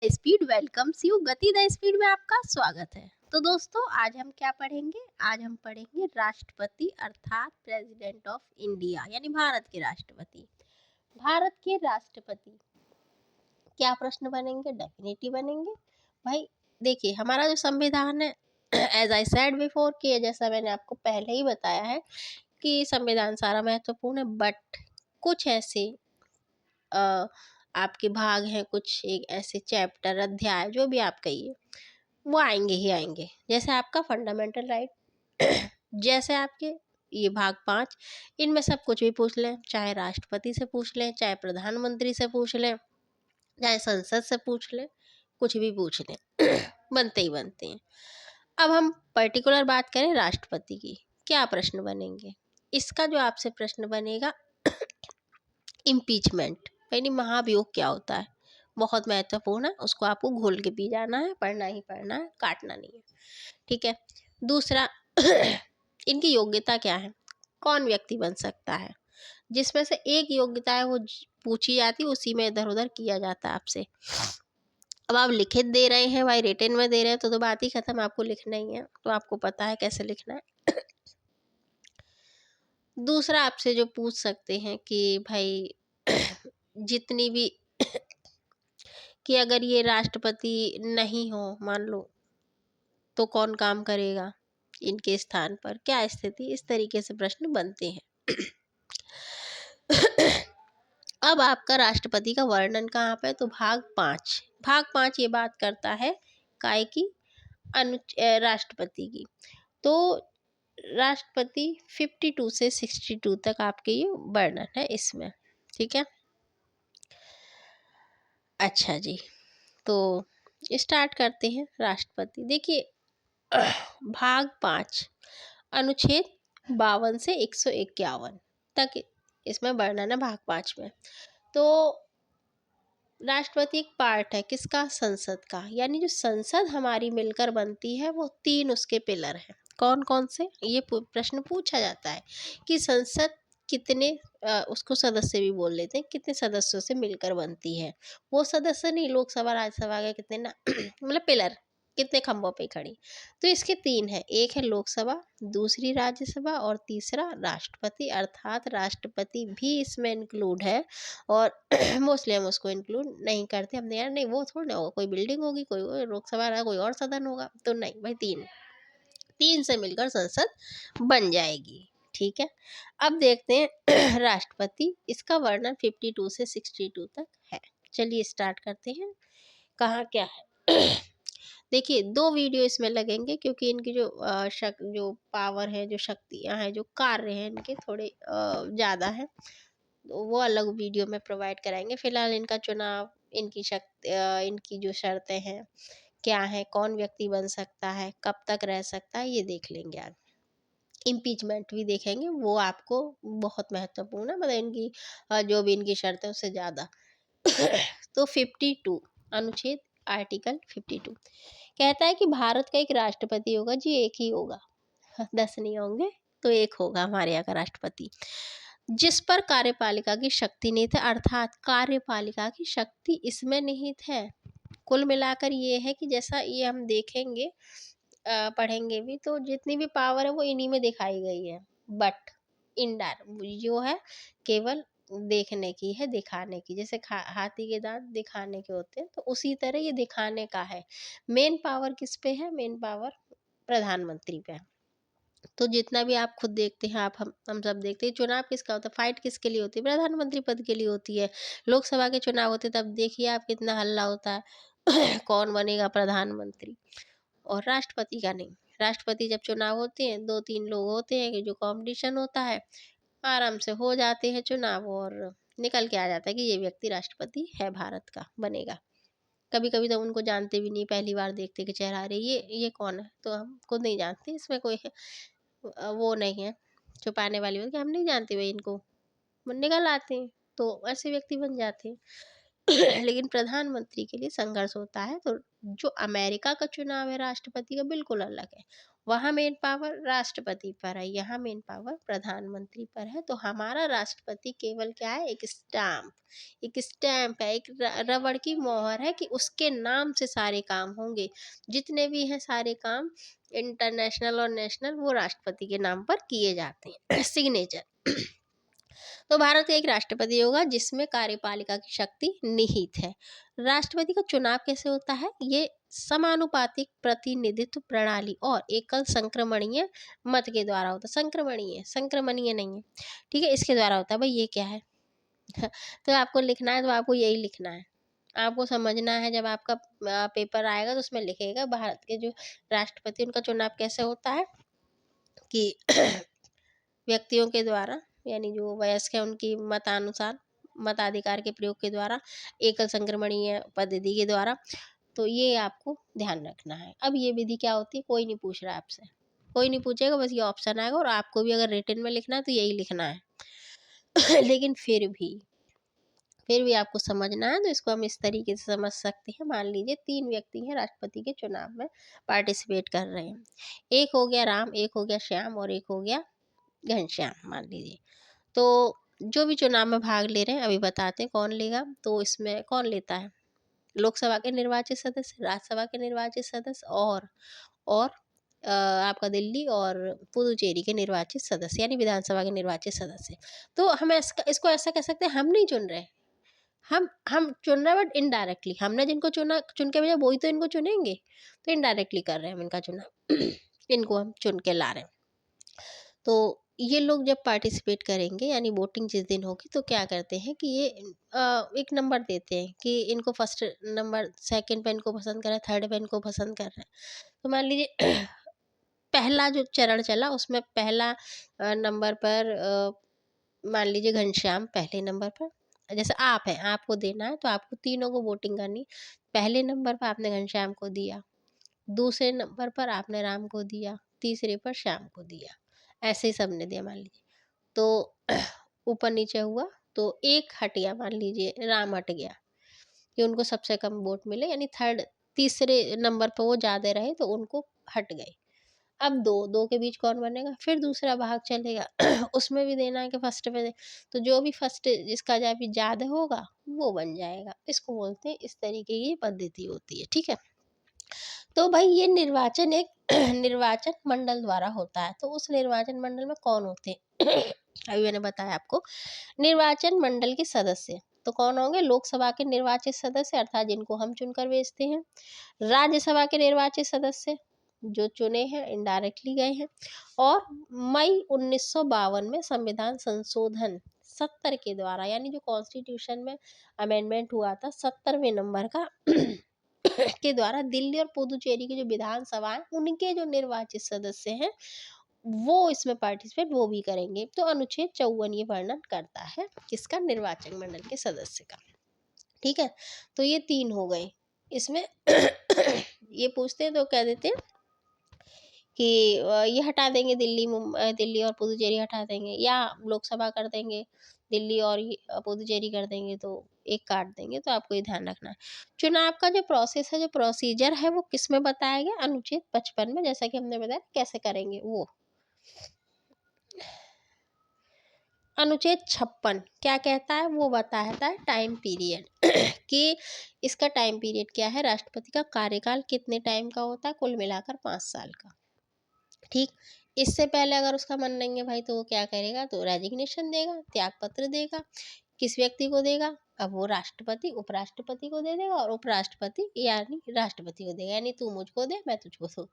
Speed welcomes you. गति the speed में आपका स्वागत है। तो दोस्तों, आज हम क्या पढ़ेंगे? आज हम पढ़ेंगे राष्ट्रपति अर्थात प्रेसिडेंट ऑफ इंडिया, यानी भारत के राष्ट्रपति। भारत के राष्ट्रपति क्या प्रश्न बनेंगे? डेफिनेटली बनेंगे भाई। देखिए, हमारा जो संविधान है, एज आई सेड बिफोर, कि जैसा मैंने आपको पहले ही बताया है कि संविधान सारा महत्वपूर्ण है, बट कुछ ऐसे आपके भाग हैं, कुछ एक ऐसे चैप्टर, अध्याय, जो भी आप कहिए, वो आएंगे ही आएंगे। जैसे आपका फंडामेंटल राइट, जैसे आपके ये भाग 5, इनमें सब कुछ भी पूछ लें, चाहे राष्ट्रपति से पूछ लें, चाहे प्रधानमंत्री से पूछ लें, चाहे संसद से पूछ लें, कुछ भी पूछ लें, बनते ही बनते हैं। अब हम पर्टिकुलर बात करें राष्ट्रपति की, क्या प्रश्न बनेंगे? इसका जो आपसे प्रश्न बनेगा, इम्पीचमेंट यानी महाभियोग क्या होता है, बहुत महत्वपूर्ण है। उसको आपको घोल के पी जाना है, पढ़ना ही पढ़ना है, काटना नहीं है, ठीक है। दूसरा, इनकी योग्यता क्या है, कौन व्यक्ति बन सकता है। जिसमें से एक योग्यता है वो पूछी जाती है, उसी में इधर उधर किया जाता है आपसे। अब आप लिखित दे रहे हैं भाई, रिटन में दे रहे हैं, तो बात ही खत्म, आपको लिखना ही है, तो आपको पता है कैसे लिखना है। दूसरा, आपसे जो पूछ सकते हैं कि भाई जितनी भी कि अगर ये राष्ट्रपति नहीं हो, मान लो, तो कौन काम करेगा इनके स्थान पर, क्या स्थिति, इस तरीके से प्रश्न बनते हैं। अब आपका राष्ट्रपति का वर्णन कहाँ पे? तो भाग 5 ये बात करता है काय की, राष्ट्रपति की। तो राष्ट्रपति 52 से 62 तक आपके ये वर्णन है इसमें, ठीक है। अच्छा जी, तो स्टार्ट करते हैं। राष्ट्रपति, देखिए, भाग 5 अनुच्छेद 52 से 151 तक इसमें वर्णन है भाग 5 में। तो राष्ट्रपति एक पार्ट है किसका? संसद का। यानी जो संसद हमारी मिलकर बनती है, वो 3 उसके पिलर हैं। कौन कौन से? ये प्रश्न पूछा जाता है कि संसद कितने उसको सदस्य भी बोल लेते हैं, कितने सदस्यों से मिलकर बनती है। वो सदस्य नहीं, लोकसभा राज्यसभा के कितने ना मतलब पिलर, कितने खंभों पे खड़ी। तो इसके 3 है, एक है लोकसभा, दूसरी राज्यसभा, और तीसरा राष्ट्रपति, अर्थात राष्ट्रपति भी इसमें इंक्लूड है। और मोस्टली हम उसको इंक्लूड नहीं करते, हमने यार नहीं, वो थोड़ा ना होगा, कोई बिल्डिंग होगी, कोई लोकसभा रहा, कोई और सदन होगा, तो नहीं भाई, 3 से मिलकर संसद बन जाएगी, ठीक है। अब देखते हैं राष्ट्रपति, इसका वर्णन 52 से 62 तक है। चलिए स्टार्ट करते हैं, कहाँ क्या है। देखिए, 2 वीडियो इसमें लगेंगे, क्योंकि इनकी जो जो पावर है, जो शक्तियाँ हैं, जो कार्य हैं, इनके थोड़े ज़्यादा हैं, तो वो अलग वीडियो में प्रोवाइड कराएंगे। फिलहाल इनका चुनाव, इनकी जो शर्तें हैं क्या है, कौन व्यक्ति बन सकता है, कब तक रह सकता है, ये देख लेंगे आज। इम्पीचमेंट भी देखेंगे, वो आपको बहुत महत्वपूर्ण है, मतलब इनकी जो भी इनकी शर्त है उससे ज़्यादा। तो 52 अनुच्छेद, आर्टिकल 52 कहता है कि भारत का एक राष्ट्रपति होगा जी, एक ही होगा। 10 नहीं होंगे, तो एक होगा हमारे यहाँ का राष्ट्रपति, जिस पर कार्यपालिका की शक्ति निहित है, अर्थात कार्यपालिका की शक्ति इसमें निहित है। कुल मिलाकर ये है कि जैसा ये हम देखेंगे, पढ़ेंगे भी, तो जितनी भी पावर है वो इन्हीं में दिखाई गई है, बट इंडायरेक्ट जो है केवल देखने की है, दिखाने की। जैसे हाथी के दांत दिखाने के होते हैं, तो उसी तरह ये दिखाने का है। मेन पावर किस पे है? मेन पावर प्रधानमंत्री पे है। तो जितना भी आप खुद देखते हैं, आप हम सब देखते हैं, चुनाव किसका होता है, फाइट किसके लिए होती है? प्रधानमंत्री पद के लिए होती है। लोकसभा के चुनाव होते हैं, तब देखिए आप कितना हल्ला होता है कौन बनेगा प्रधानमंत्री। और राष्ट्रपति का नहीं, राष्ट्रपति जब चुनाव होते हैं, 2-3 लोग होते हैं कि जो कंपटीशन होता है, आराम से हो जाते हैं चुनाव, और निकल के आ जाता है कि ये व्यक्ति राष्ट्रपति है, भारत का बनेगा। कभी कभी तो उनको जानते भी नहीं, पहली बार देखते कि चेहरा, अरे ये कौन है, तो हम खुद नहीं जानते, इसमें कोई वो नहीं है छुपाने वाली बात कि हम नहीं जानते भाई इनको, वो निकल आते हैं, तो ऐसे व्यक्ति बन जाते हैं। लेकिन प्रधानमंत्री के लिए संघर्ष होता है। तो जो अमेरिका का चुनाव है राष्ट्रपति का, बिल्कुल अलग है। वहाँ मेन पावर राष्ट्रपति पर है, यहाँ मेन पावर प्रधानमंत्री पर है। तो हमारा राष्ट्रपति केवल क्या है, एक स्टैम्प है, एक रबड़ की मोहर है कि उसके नाम से सारे काम होंगे। जितने भी हैं सारे काम इंटरनेशनल और नेशनल वो राष्ट्रपति के नाम पर किए जाते हैं सिग्नेचर। तो भारत का एक राष्ट्रपति होगा जिसमें कार्यपालिका की शक्ति निहित है। राष्ट्रपति का चुनाव कैसे होता है, ये समानुपातिक प्रतिनिधित्व प्रणाली और एकल संक्रमणीय मत के द्वारा होता है। संक्रमणीय नहीं है, ठीक है, इसके द्वारा होता है। भाई ये क्या है तो आपको लिखना है, तो आपको यही लिखना है, आपको समझना है। जब आपका पेपर आएगा तो उसमें लिखेगा भारत के जो राष्ट्रपति उनका चुनाव कैसे होता है कि व्यक्तियों के द्वारा, यानी जो वयस्क है उनकी मतानुसार मताधिकार के प्रयोग के द्वारा, एकल संक्रमणीय पद्धति के द्वारा। तो ये आपको ध्यान रखना है। अब ये विधि क्या होती है, कोई नहीं पूछ रहा है आपसे, कोई नहीं पूछेगा, बस ये ऑप्शन आएगा और आपको भी अगर रिटन में लिखना है तो यही लिखना है लेकिन फिर भी आपको समझना है। तो इसको हम इस तरीके से समझ सकते हैं। मान लीजिए 3 व्यक्ति हैं राष्ट्रपति के चुनाव में पार्टिसिपेट कर रहे हैं। एक हो गया राम, एक हो गया श्याम और एक हो गया घनश्याम मान लीजिए। तो जो भी चुनाव में भाग ले रहे हैं अभी बताते हैं कौन लेगा। तो इसमें कौन लेता है, लोकसभा के निर्वाचित सदस्य, राज्यसभा के निर्वाचित सदस्य और आपका दिल्ली और पुदुचेरी के निर्वाचित सदस्य, यानी विधानसभा के निर्वाचित सदस्य। तो हम इसको ऐसा कह सकते हैं, हम नहीं चुन रहे, हम चुन रहे हैं बट इनडायरेक्टली। हमने जिनको चुन के भेजा वही तो इनको चुनेंगे, तो इनडायरेक्टली कर रहे हैं हम इनका चुनाव इनको हम चुन के ला रहे हैं। तो ये लोग जब पार्टिसिपेट करेंगे, यानी वोटिंग जिस दिन होगी, तो क्या करते हैं कि ये एक नंबर देते हैं कि इनको फर्स्ट नंबर, सेकंड पे इनको पसंद कर रहे हैं, थर्ड पे इनको पसंद कर रहे हैं। तो मान लीजिए पहला जो चरण चला उसमें पहला नंबर पर मान लीजिए घनश्याम पहले नंबर पर। जैसे आप हैं, आपको देना है तो आपको तीनों को वोटिंग करनी। पहले नंबर पर आपने घनश्याम को दिया, दूसरे नंबर पर आपने राम को दिया, तीसरे पर श्याम को दिया, ऐसे ही सबने दिया मान लीजिए। तो ऊपर नीचे हुआ तो एक हट गया, मान लीजिए राम हट गया कि उनको सबसे कम वोट मिले, यानी तीसरे नंबर पर वो ज़्यादा रहे तो उनको हट गए। अब दो दो के बीच कौन बनेगा, फिर दूसरा भाग चलेगा उसमें भी देना है कि फर्स्ट पे तो जो भी फर्स्ट जिसका जहाँ भी ज़्यादा होगा वो बन जाएगा। इसको बोलते हैं, इस तरीके की पद्धति होती है, ठीक है। तो भाई ये निर्वाचन एक निर्वाचन मंडल द्वारा होता है। तो उस निर्वाचन मंडल में कौन होते हैं अभी मैंने बताया आपको। निर्वाचन मंडल के सदस्य तो कौन होंगे, लोकसभा के निर्वाचित सदस्य अर्थात जिनको हम चुनकर भेजते हैं, राज्यसभा के निर्वाचित सदस्य जो चुने हैं, इनडायरेक्टली गए हैं, और मई 1952 में संविधान संशोधन 70 के द्वारा, यानी जो कॉन्स्टिट्यूशन में अमेंडमेंट हुआ था 70वें नंबर का के द्वारा, दिल्ली और पुदुचेरी की जो विधानसभा है उनके जो निर्वाचित सदस्य हैं वो इसमें पार्टिसिपेट वो भी करेंगे। तो अनुच्छेद 54 ये वर्णन करता है किसका, निर्वाचन मंडल के सदस्य का, ठीक है। तो ये 3 हो गए इसमें ये पूछते हैं तो कह देते हैं कि ये हटा देंगे, दिल्ली और पुदुचेरी हटा देंगे, या लोकसभा कर देंगे, दिल्ली और पुदुचेरी कर देंगे, तो एक काट देंगे। तो आपको ये ध्यान रखना है। चुनाव का जो प्रोसेस है, जो प्रोसीजर है, वो किस में बताया गया, अनुच्छेद 55 में, जैसा कि हमने बताया कैसे करेंगे वो। अनुच्छेद 56 क्या कहता है, वो बताता है टाइम पीरियड कि इसका टाइम पीरियड क्या है, राष्ट्रपति का कार्यकाल कितने टाइम का होता है, कुल मिलाकर 5 साल का, ठीक। इससे पहले अगर उसका मन नहीं है भाई तो वो क्या करेगा, तो रेजिग्नेशन देगा, त्याग पत्र देगा। किस व्यक्ति को देगा, अब वो राष्ट्रपति उपराष्ट्रपति को दे देगा, और उपराष्ट्रपति यानी राष्ट्रपति को देगा, यानी तू मुझको दे मैं तुझको दूँ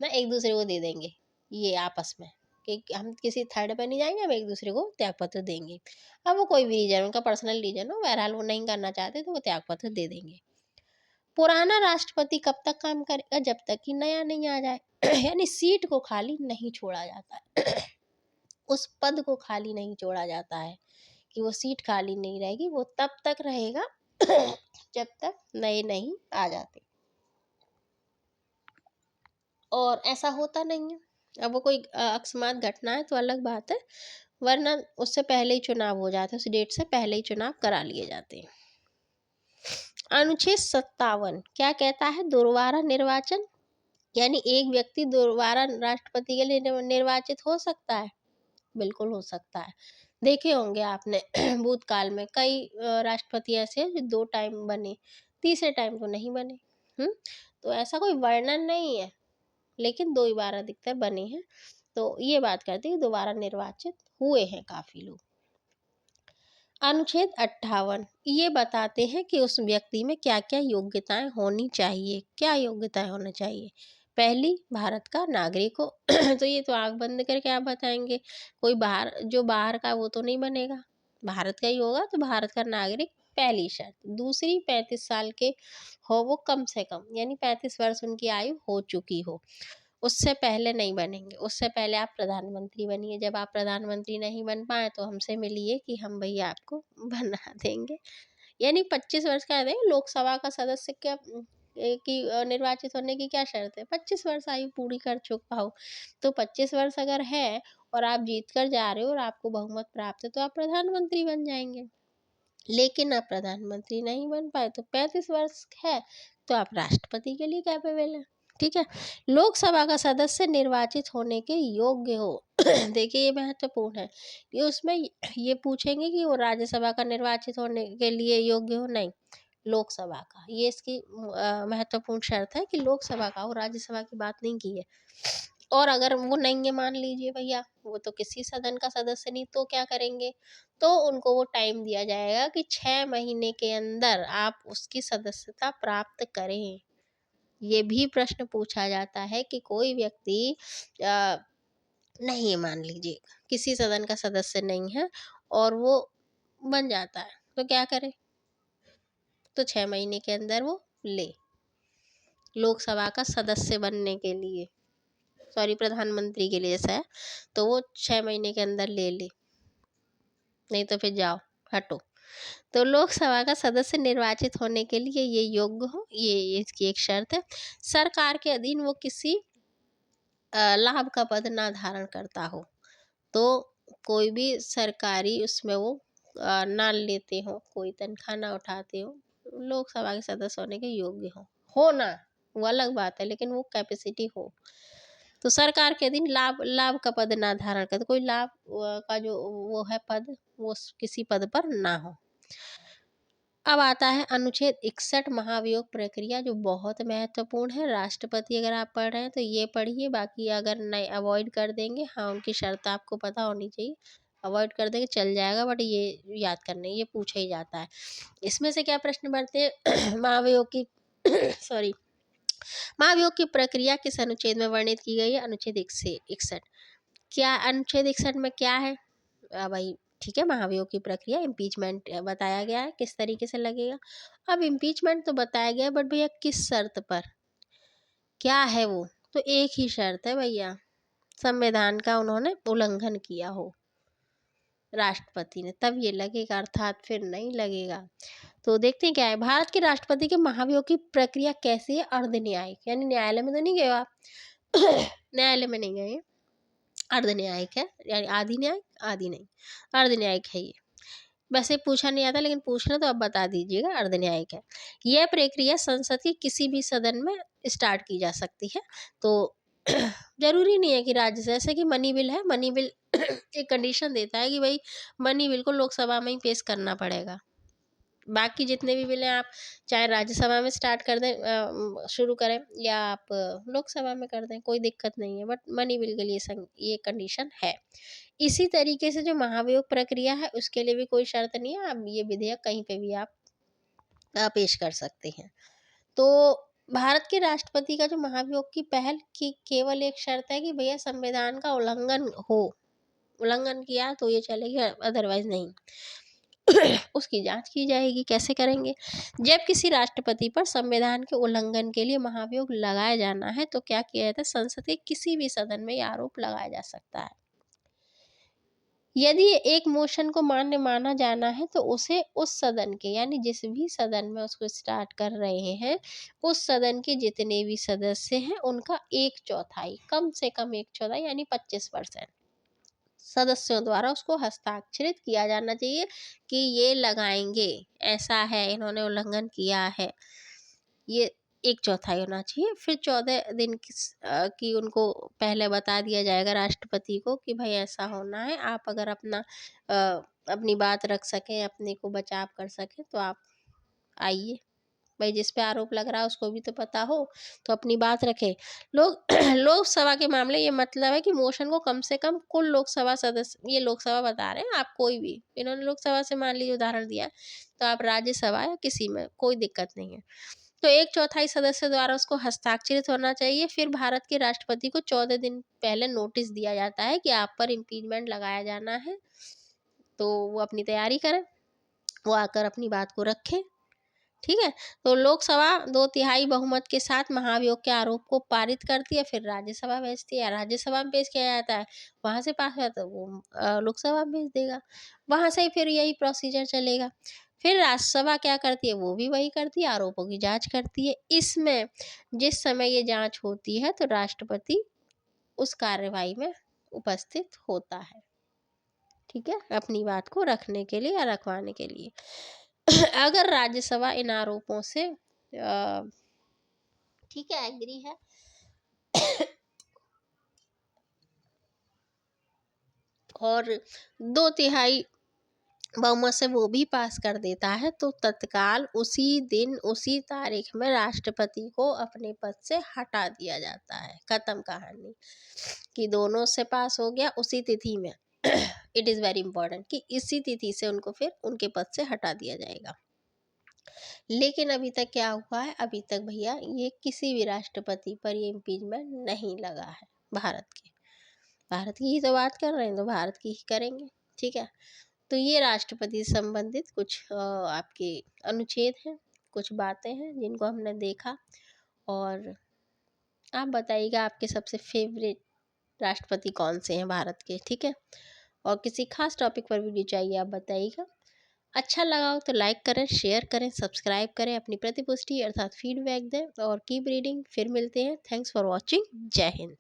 ना, एक दूसरे को दे देंगे ये आपस में, कि हम किसी थर्ड पे नहीं जाएंगे, हम एक दूसरे को त्याग पत्र देंगे। अब वो कोई भी रीजन, उनका पर्सनल रीजन हो, बहरहाल वो नहीं करना चाहते तो वो त्याग पत्र दे देंगे। पुराना राष्ट्रपति कब तक काम करेगा, जब तक कि नया नहीं आ जाए यानी सीट को खाली नहीं छोड़ा जाता है उस पद को खाली नहीं छोड़ा जाता है कि वो सीट खाली नहीं रहेगी, वो तब तक रहेगा जब तक नए नहीं आ जाते। और ऐसा होता नहीं है, अब वो कोई अकस्मात घटना है तो अलग बात है, वरना उससे पहले ही चुनाव हो जाते हैं, उस डेट से पहले ही चुनाव करा लिए जाते हैं। अनुच्छेद 57 क्या कहता है, दोबारा निर्वाचन यानी एक व्यक्ति दोबारा राष्ट्रपति के लिए निर्वाचित हो सकता है? बिल्कुल हो सकता है। देखे होंगे आपने भूतकाल में कई राष्ट्रपति ऐसे हैं जो 2 टाइम बने, तीसरे टाइम तो नहीं बने। हुँ? तो ऐसा कोई वर्णन नहीं है, लेकिन 2 ही बार अधिकतर बने हैं। तो ये बात करती है कि दोबारा निर्वाचित हुए हैं काफ़ी लोग। अनुच्छेद 58 ये बताते हैं कि उस व्यक्ति में क्या-क्या योग्यताएँ होनी चाहिए, क्या योग्यताएँ होनी चाहिए? पहली, भारत का नागरिक हो। तो ये तो आँख बंद करके आप बताएँगे, कोई बाहर का वो तो नहीं बनेगा, भारत का ही होगा तो भारत का नागरिक पहली शर्त। दूसरी, 35 साल के हो वो कम से कम, यानी 35 वर्ष उनकी आयु हो चुकी हो। उससे पहले नहीं बनेंगे, उससे पहले आप प्रधानमंत्री बनिए, जब आप प्रधानमंत्री नहीं बन पाएँ तो हमसे मिलिए कि हम भैया आपको बना देंगे। यानी 25 वर्ष का है, लोकसभा का सदस्य निर्वाचित होने की क्या शर्त है? 25 वर्ष आयु पूरी कर चुका हो। तो 25 वर्ष अगर है और आप जीत कर जा रहे हो और आपको बहुमत प्राप्त है तो आप प्रधानमंत्री बन जाएँगे। लेकिन आप प्रधानमंत्री नहीं बन पाए तो 35 वर्ष है तो आप राष्ट्रपति के लिए कैपेबल हैं। ठीक है। लोकसभा का सदस्य निर्वाचित होने के योग्य हो। देखिए ये महत्वपूर्ण है कि उसमें ये पूछेंगे कि वो राज्यसभा का निर्वाचित होने के लिए योग्य हो, नहीं, लोकसभा का। ये इसकी महत्वपूर्ण शर्त है कि लोकसभा का हो, राज्यसभा की बात नहीं की है। और अगर वो नहीं है, मान लीजिए भैया वो तो किसी सदन का सदस्य नहीं, तो क्या करेंगे? तो उनको वो टाइम दिया जाएगा कि 6 महीने के अंदर आप उसकी सदस्यता प्राप्त करें। ये भी प्रश्न पूछा जाता है कि कोई व्यक्ति अ, नहीं है, मान लीजिए किसी सदन का सदस्य नहीं है और वो बन जाता है, तो क्या करे? तो 6 महीने के अंदर वो ले, लोकसभा का सदस्य बनने के लिए, सॉरी प्रधानमंत्री के लिए ऐसा है, तो वो 6 महीने के अंदर ले ले, नहीं तो फिर जाओ, हटो। तो लोकसभा का सदस्य निर्वाचित होने के लिए ये योग्य हो, ये इसकी एक शर्त है। सरकार के अधीन वो किसी लाभ का पद ना धारण करता हो, तो कोई भी सरकारी उसमें वो ना लेते हो, कोई तनख्वाह ना उठाते हो, लोकसभा के सदस्य होने के योग्य हो ना, वो अलग बात है, लेकिन वो कैपेसिटी हो। तो सरकार के अधीन लाभ लाभ का पद ना धारण करते, कोई लाभ का जो वो है पद, वो किसी पद पर ना हो। अब आता है अनुच्छेद 61 महाभियोग प्रक्रिया, जो बहुत महत्वपूर्ण है। राष्ट्रपति अगर आप पढ़ रहे हैं तो ये पढ़िए, बाकी अगर नहीं अवॉइड कर देंगे, हाँ उनकी शर्त आपको पता होनी चाहिए, अवॉइड कर देंगे चल जाएगा, बट ये याद करना है, ये पूछा ही जाता है। इसमें से क्या प्रश्न बनते हैं? महाभियोग की सॉरी, महाभियोग की प्रक्रिया किस अनुच्छेद में वर्णित की गई है? अनुच्छेद 61। क्या अनुच्छेद 61 में क्या है? भाई ठीक है, महाभियोग की प्रक्रिया इम्पीचमेंट बताया गया है किस तरीके से लगेगा। अब इम्पीचमेंट तो बताया गया है, बट भैया किस शर्त पर, क्या है वो? तो एक ही शर्त है भैया, संविधान का उन्होंने उल्लंघन किया हो राष्ट्रपति ने, तब ये लगेगा, अर्थात फिर नहीं लगेगा। तो देखते हैं क्या है। भारत के राष्ट्रपति के महाभियोग की प्रक्रिया कैसी है? अर्ध न्यायिक, यानी न्यायालय में तो नहीं गए हो आप। न्यायालय में नहीं गए, अर्ध न्यायिक है, यानी आधी न्यायिक आधी नहीं, अर्ध न्यायिक है ये। वैसे पूछा नहीं आता, लेकिन पूछना तो अब बता दीजिएगा, अर्ध न्यायिक है। यह प्रक्रिया संसद के किसी भी सदन में स्टार्ट की जा सकती है। तो जरूरी नहीं है कि राज्य से, जैसे कि मनी बिल है, मनी बिल एक कंडीशन देता है कि भाई मनी बिल को लोकसभा में ही पेश करना पड़ेगा। बाकी जितने भी बिल हैं आप चाहे राज्यसभा में स्टार्ट कर दें, शुरू करें, या आप लोकसभा में कर दें, कोई दिक्कत नहीं है, बट मनी बिल के लिए ये कंडीशन है। इसी तरीके से जो महाभियोग प्रक्रिया है उसके लिए भी कोई शर्त नहीं है, आप ये विधेयक कहीं पे भी आप पेश कर सकते हैं। तो भारत के राष्ट्रपति का जो महाभियोग की पहल की केवल एक शर्त है कि भैया संविधान का उल्लंघन हो, उल्लंघन किया तो ये चलेगा, अदरवाइज नहीं। उसकी जांच की जाएगी। कैसे करेंगे? जब किसी राष्ट्रपति पर संविधान के उल्लंघन के लिए महाभियोग लगाया जाना है तो क्या किया जाता है? संसद के किसी भी सदन में यह आरोप लगाया जा सकता है। यदि एक मोशन को मान्य माना जाना है तो उसे उस सदन के, यानी जिस भी सदन में उसको स्टार्ट कर रहे हैं, उस सदन के जितने भी सदस्य हैं उनका 1/4, कम से कम 1/4 यानी 25% सदस्यों द्वारा उसको हस्ताक्षरित किया जाना चाहिए कि ये लगाएंगे, ऐसा है, इन्होंने उल्लंघन किया है। ये एक चौथाई होना चाहिए। फिर 14 दिन की उनको पहले बता दिया जाएगा राष्ट्रपति को कि भाई ऐसा होना है, आप अगर अपनी बात रख सकें, अपने को बचाव कर सकें तो आप आइए। भाई जिस पे आरोप लग रहा है उसको भी तो पता हो, तो अपनी बात रखे। लोग लोकसभा के मामले, ये मतलब है कि मोशन को कम से कम कुल लोकसभा सदस्य, ये लोकसभा बता रहे हैं, आप कोई भी, इन्होंने लोकसभा से मान लीजिए उदाहरण दिया, तो आप राज्यसभा या किसी में कोई दिक्कत नहीं है, तो एक चौथाई सदस्य द्वारा उसको हस्ताक्षरित होना चाहिए। फिर भारत के राष्ट्रपति को 14 दिन पहले नोटिस दिया जाता है कि आप पर इम्पीचमेंट लगाया जाना है, तो वो अपनी तैयारी करें, वो आकर अपनी बात को रखें। ठीक है, तो लोकसभा 2/3 बहुमत के साथ महाभियोग के आरोप को पारित करती है, फिर राज्यसभा भेजती है, राज्यसभा में पेश किया जाता है, वहाँ से पास हुआ तो वो लोकसभा में भेज देगा, वहाँ से फिर यही प्रोसीजर चलेगा। फिर राज्यसभा क्या करती है, वो भी वही करती है, आरोपों की जांच करती है। इसमें जिस समय ये जांच होती है तो राष्ट्रपति उस कार्यवाही में उपस्थित होता है। ठीक है, अपनी बात को रखने के लिए या रखवाने के लिए। अगर राज्यसभा इन आरोपों से ठीक है एग्री है और 2/3 बहुमत से वो भी पास कर देता है, तो तत्काल उसी दिन उसी तारीख में राष्ट्रपति को अपने पद से हटा दिया जाता है। खत्म कहानी, कि दोनों से पास हो गया उसी तिथि में। इट इज़ वेरी इंपॉर्टेंट कि इसी तिथि से उनको फिर उनके पद से हटा दिया जाएगा। लेकिन अभी तक क्या हुआ है, अभी तक भैया ये किसी भी राष्ट्रपति पर ये इम्पीचमेंट नहीं लगा है। भारत की ही तो बात कर रहे हैं, तो भारत की ही करेंगे। ठीक है, तो ये राष्ट्रपति से संबंधित कुछ आपके अनुच्छेद हैं, कुछ बातें हैं जिनको हमने देखा। और आप बताइएगा आपके सबसे फेवरेट राष्ट्रपति कौन से हैं भारत के। ठीक है, और किसी खास टॉपिक पर वीडियो चाहिए आप बताइएगा। अच्छा लगा हो तो लाइक करें, शेयर करें, सब्सक्राइब करें, अपनी प्रतिपुष्टि अर्थात फीडबैक दें और कीप रीडिंग। फिर मिलते हैं। Thanks for watching. जय हिंद।